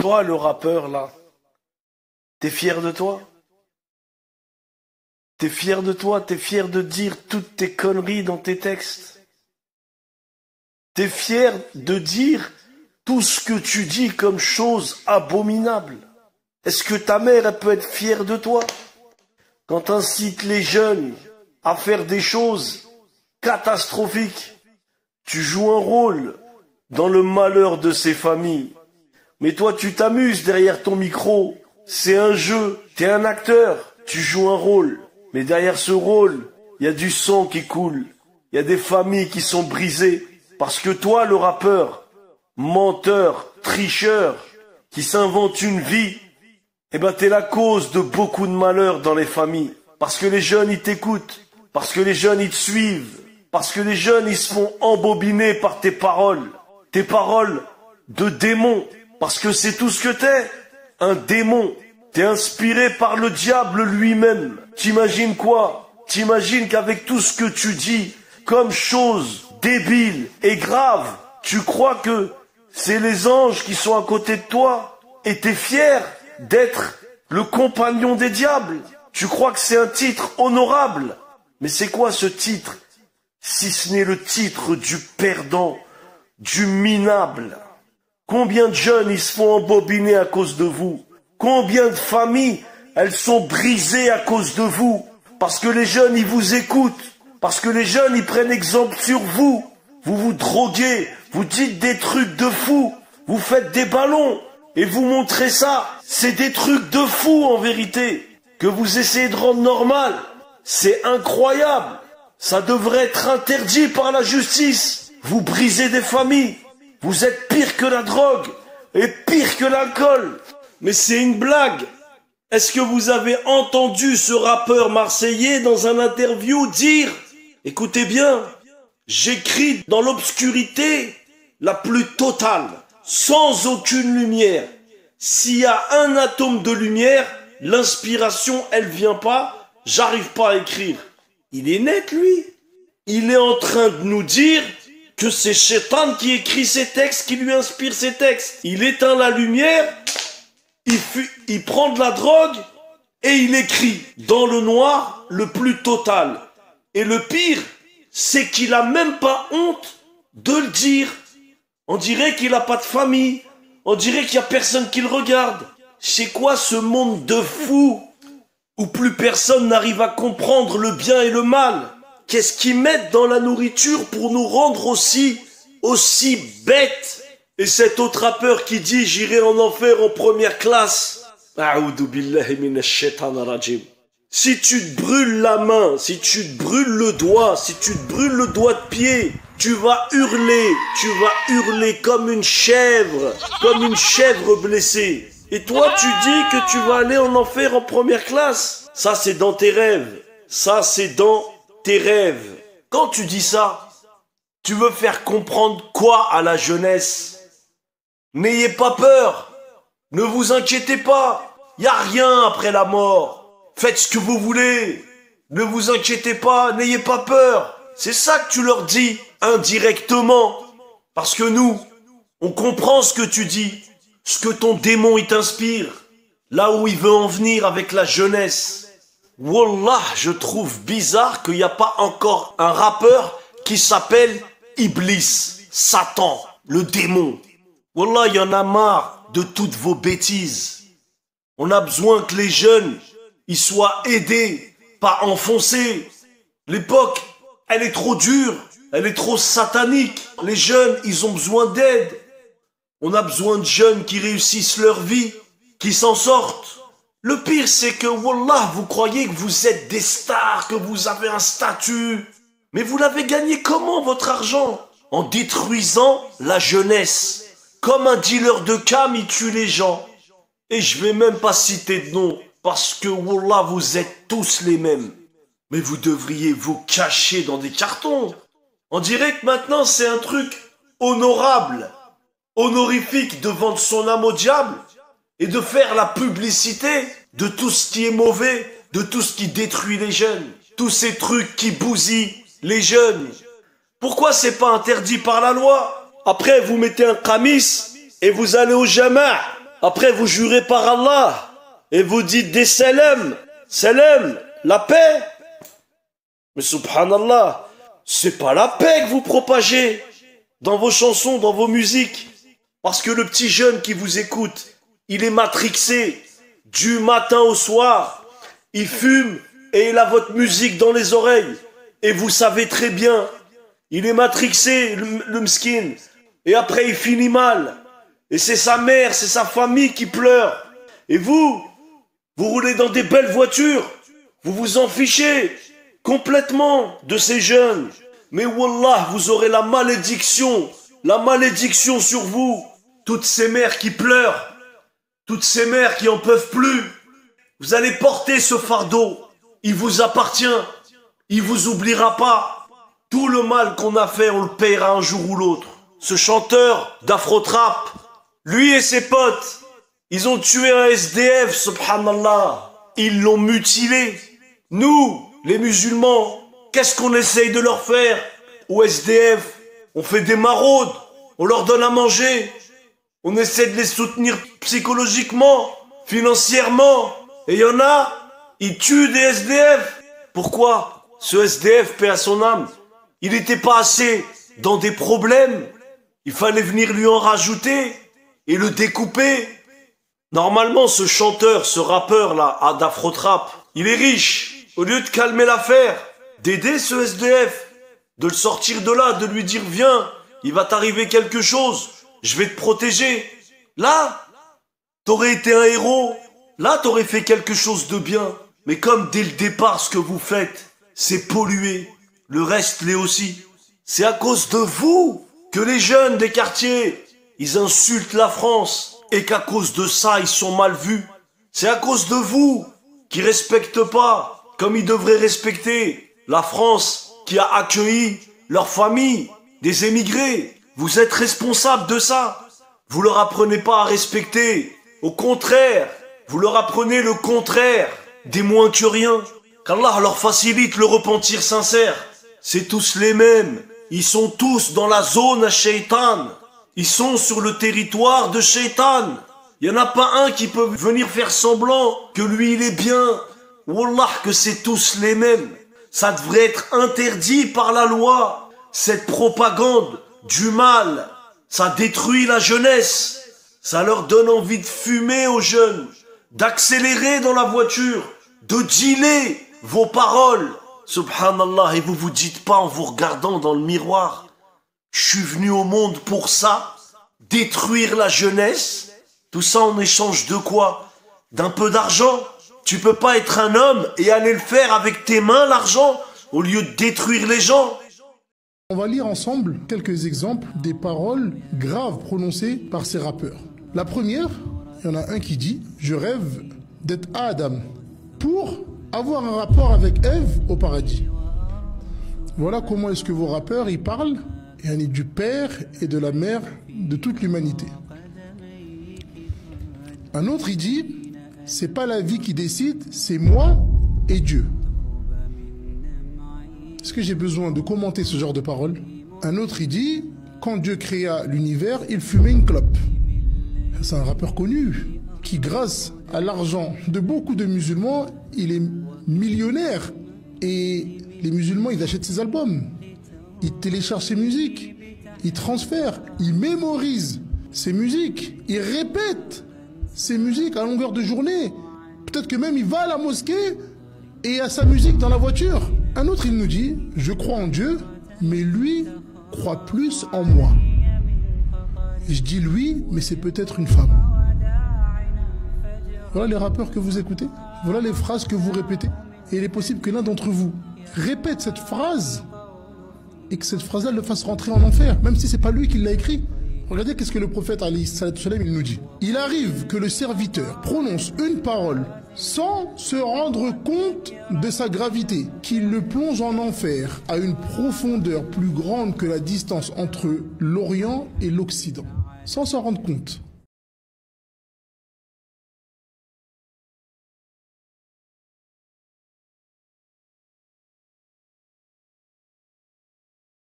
Toi, le rappeur, là, t'es fier de toi? T'es fier de toi? T'es fier de dire toutes tes conneries dans tes textes? T'es fier de dire tout ce que tu dis comme chose abominable? Est-ce que ta mère, elle peut être fière de toi? Quand t'incites les jeunes à faire des choses catastrophiques, tu joues un rôle dans le malheur de ces familles. Mais toi, tu t'amuses derrière ton micro. C'est un jeu. T'es un acteur. Tu joues un rôle. Mais derrière ce rôle, il y a du sang qui coule. Il y a des familles qui sont brisées. Parce que toi, le rappeur, menteur, tricheur, qui s'invente une vie, eh ben, t'es la cause de beaucoup de malheurs dans les familles. Parce que les jeunes, ils t'écoutent. Parce que les jeunes, ils te suivent. Parce que les jeunes, ils se font embobiner par tes paroles. Tes paroles de démon. Parce que c'est tout ce que t'es. Un démon. T'es inspiré par le diable lui-même. T'imagines quoi? T'imagines qu'avec tout ce que tu dis, comme chose débile et grave, tu crois que c'est les anges qui sont à côté de toi? Et t'es fier d'être le compagnon des diables? Tu crois que c'est un titre honorable? Mais c'est quoi ce titre, si ce n'est le titre du perdant, du minable? Combien de jeunes ils se font embobiner à cause de vous? Combien de familles, elles sont brisées à cause de vous? Parce que les jeunes, ils vous écoutent. Parce que les jeunes, ils prennent exemple sur vous. Vous vous droguez, vous dites des trucs de fou. Vous faites des ballons et vous montrez ça. C'est des trucs de fou en vérité, que vous essayez de rendre normal. C'est incroyable. Ça devrait être interdit par la justice. Vous brisez des familles. Vous êtes pire que la drogue et pire que l'alcool. Mais c'est une blague. Est-ce que vous avez entendu ce rappeur marseillais dans un interview dire, écoutez bien, j'écris dans l'obscurité la plus totale, sans aucune lumière. S'il y a un atome de lumière, l'inspiration, elle vient pas, j'arrive pas à écrire. Il est net, lui. Il est en train de nous dire que c'est Shaitan qui écrit ses textes, qui lui inspire ses textes. Il éteint la lumière, il prend de la drogue et il écrit dans le noir le plus total. Et le pire, c'est qu'il a même pas honte de le dire. On dirait qu'il a pas de famille. On dirait qu'il y a personne qui le regarde. C'est quoi ce monde de fous où plus personne n'arrive à comprendre le bien et le mal? Qu'est-ce qu'ils mettent dans la nourriture pour nous rendre aussi bêtes? Et cet autre rappeur qui dit j'irai en enfer en première classe. A'oudou billahi minash shaitanir rajim. Si tu te brûles la main, si tu te brûles le doigt, si tu te brûles le doigt de pied, tu vas hurler comme une chèvre blessée. Et toi tu dis que tu vas aller en enfer en première classe. Ça c'est dans tes rêves. Ça c'est dans tes rêves. Quand tu dis ça, tu veux faire comprendre quoi à la jeunesse? N'ayez pas peur. Ne vous inquiétez pas. Il n'y a rien après la mort. Faites ce que vous voulez. Ne vous inquiétez pas. N'ayez pas peur. C'est ça que tu leur dis indirectement. Parce que nous, on comprend ce que tu dis. Ce que ton démon il t'inspire. Là où il veut en venir avec la jeunesse. Wallah, je trouve bizarre qu'il n'y a pas encore un rappeur qui s'appelle Iblis, Satan, le démon. Wallah, il y en a marre de toutes vos bêtises. On a besoin que les jeunes, ils soient aidés, pas enfoncés. L'époque, elle est trop dure, elle est trop satanique. Les jeunes, ils ont besoin d'aide. On a besoin de jeunes qui réussissent leur vie, qui s'en sortent. Le pire, c'est que, wallah, vous croyez que vous êtes des stars, que vous avez un statut. Mais vous l'avez gagné comment, votre argent? En détruisant la jeunesse. Comme un dealer de cam, il tue les gens. Et je vais même pas citer de nom, parce que, wallah, vous êtes tous les mêmes. Mais vous devriez vous cacher dans des cartons. On dirait que maintenant, c'est un truc honorable, honorifique de vendre son âme au diable. Et de faire la publicité de tout ce qui est mauvais, de tout ce qui détruit les jeunes, tous ces trucs qui bousillent les jeunes. Pourquoi c'est pas interdit par la loi? Après, vous mettez un qamis et vous allez au jama'. Après, vous jurez par Allah et vous dites des salam, salam, la paix. Mais subhanallah, c'est pas la paix que vous propagez dans vos chansons, dans vos musiques. Parce que le petit jeune qui vous écoute, il est matrixé du matin au soir. Il fume et il a votre musique dans les oreilles. Et vous savez très bien, il est matrixé, le mskin. Et après, il finit mal. Et c'est sa mère, c'est sa famille qui pleure. Et vous roulez dans des belles voitures. Vous vous en fichez complètement de ces jeunes. Mais wallah, vous aurez la malédiction sur vous. Toutes ces mères qui pleurent, toutes ces mères qui en peuvent plus. Vous allez porter ce fardeau. Il vous appartient. Il vous oubliera pas. Tout le mal qu'on a fait, on le paiera un jour ou l'autre. Ce chanteur d'Afro-Trap, lui et ses potes, ils ont tué un SDF, subhanallah. Ils l'ont mutilé. Nous, les musulmans, qu'est-ce qu'on essaye de leur faire aux SDF? On fait des maraudes, on leur donne à manger, on essaie de les soutenir psychologiquement, financièrement. Et il y en a, ils tuent des SDF. Pourquoi? Ce SDF, paix à son âme, il n'était pas assez dans des problèmes. Il fallait venir lui en rajouter et le découper. Normalement, ce chanteur, ce rappeur-là, d'Afro-Trap, il est riche. Au lieu de calmer l'affaire, d'aider ce SDF, de le sortir de là, de lui dire « Viens, il va t'arriver quelque chose, je vais te protéger. » Là, t'aurais été un héros. Là, t'aurais fait quelque chose de bien. Mais comme dès le départ, ce que vous faites, c'est polluer, le reste l'est aussi. C'est à cause de vous que les jeunes des quartiers, ils insultent la France et qu'à cause de ça, ils sont mal vus. C'est à cause de vous qui respectent pas comme ils devraient respecter la France qui a accueilli leur famille, des émigrés. Vous êtes responsables de ça. Vous leur apprenez pas à respecter. Au contraire, vous leur apprenez le contraire, des moins que rien. Qu'Allah leur facilite le repentir sincère. C'est tous les mêmes. Ils sont tous dans la zone à Shaitan. Ils sont sur le territoire de Shaitan. Il n'y en a pas un qui peut venir faire semblant que lui il est bien. Wallah que c'est tous les mêmes. Ça devrait être interdit par la loi. Cette propagande du mal, ça détruit la jeunesse. Ça leur donne envie de fumer aux jeunes, d'accélérer dans la voiture, de dealer vos paroles. Subhanallah, et vous vous dites pas en vous regardant dans le miroir, je suis venu au monde pour ça, détruire la jeunesse. Tout ça en échange de quoi? D'un peu d'argent. Tu peux pas être un homme et aller le faire avec tes mains, l'argent, au lieu de détruire les gens. On va lire ensemble quelques exemples des paroles graves prononcées par ces rappeurs. La première, il y en a un qui dit « Je rêve d'être Adam pour avoir un rapport avec Ève au paradis ». Voilà comment est-ce que vos rappeurs, ils parlent et du père et de la mère de toute l'humanité. Un autre, il dit « C'est pas la vie qui décide, c'est moi et Dieu ». Est-ce que j'ai besoin de commenter ce genre de paroles? Un autre, il dit « Quand Dieu créa l'univers, il fumait une clope ». C'est un rappeur connu qui, grâce à l'argent de beaucoup de musulmans, il est millionnaire. Et les musulmans, ils achètent ses albums, ils téléchargent ses musiques, ils transfèrent, ils mémorisent ses musiques, ils répètent ses musiques à longueur de journée. Peut-être que même il va à la mosquée et a sa musique dans la voiture. Un autre, il nous dit « Je crois en Dieu, mais lui croit plus en moi ». Je dis lui, mais c'est peut-être une femme. Voilà les rappeurs que vous écoutez. Voilà les phrases que vous répétez. Et il est possible que l'un d'entre vous répète cette phrase et que cette phrase-là le fasse rentrer en enfer, même si c'est pas lui qui l'a écrit. Regardez qu'est-ce que le prophète alayhi salam il nous dit. Il arrive que le serviteur prononce une parole sans se rendre compte de sa gravité, qu'il le plonge en enfer à une profondeur plus grande que la distance entre l'Orient et l'Occident, sans s'en rendre compte.